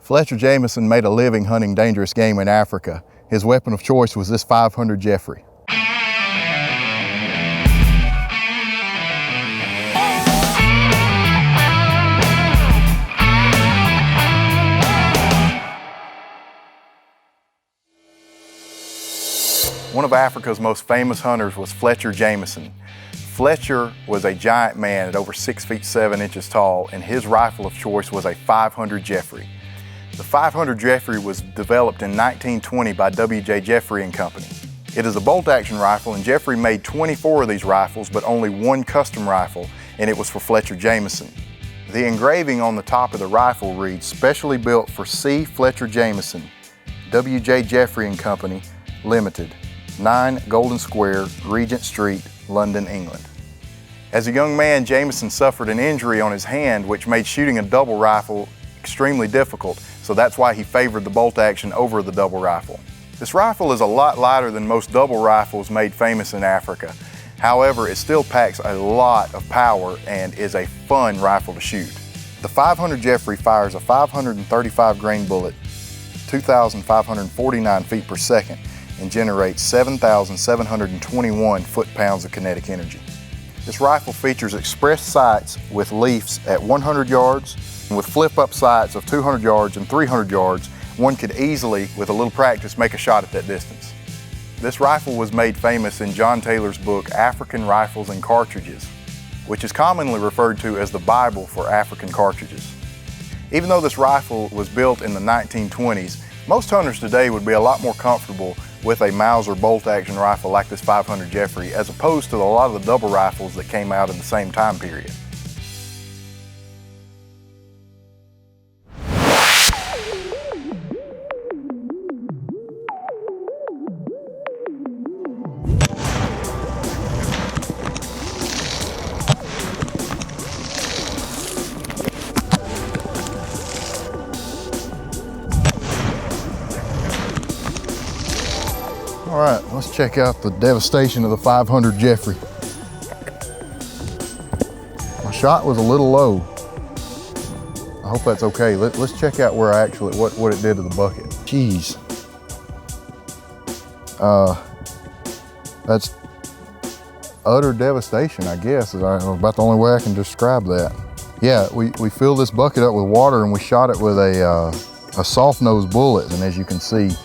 Fletcher Jamieson made a living hunting dangerous game in Africa. His weapon of choice was this 500 Jeffrey. One of Africa's most famous hunters was Fletcher Jamieson. Fletcher was a giant man at over 6 feet 7 inches tall, and his rifle of choice was a 500 Jeffrey. The 500 Jeffrey was developed in 1920 by W.J. Jeffrey and Company. It is a bolt-action rifle, and Jeffrey made 24 of these rifles, but only one custom rifle, and it was for Fletcher Jamieson. The engraving on the top of the rifle reads, "Specially built for C. Fletcher Jamieson, W.J. Jeffrey and Company, Limited, 9 Golden Square, Regent Street, London, England." As a young man, Jamieson suffered an injury on his hand which made shooting a double rifle extremely difficult, so that's why he favored the bolt action over the double rifle. This rifle is a lot lighter than most double rifles made famous in Africa. However, it still packs a lot of power and is a fun rifle to shoot. The 500 Jeffrey fires a 535 grain bullet, 2,549 feet per second, and generates 7,721 foot-pounds of kinetic energy. This rifle features express sights with leafs at 100 yards, and with flip-up sights of 200 yards and 300 yards, one could easily, with a little practice, make a shot at that distance. This rifle was made famous in John Taylor's book, African Rifles and Cartridges, which is commonly referred to as the Bible for African cartridges. Even though this rifle was built in the 1920s, most hunters today would be a lot more comfortable with a Mauser bolt-action rifle like this 500 Jeffrey, as opposed to a lot of the double rifles that came out in the same time period. All right, let's check out the devastation of the 500 Jeffrey. My shot was a little low. I hope that's okay. Let's check out where what it did to the bucket. Jeez. That's utter devastation, I guess. Is about the only way I can describe that. Yeah, we filled this bucket up with water and we shot it with a soft nose bullet, and as you can see,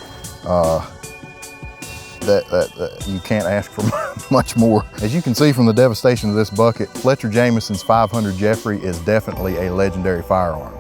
that you can't ask for much more. As you can see from the devastation of this bucket, Fletcher Jamieson's 500 Jeffrey is definitely a legendary firearm.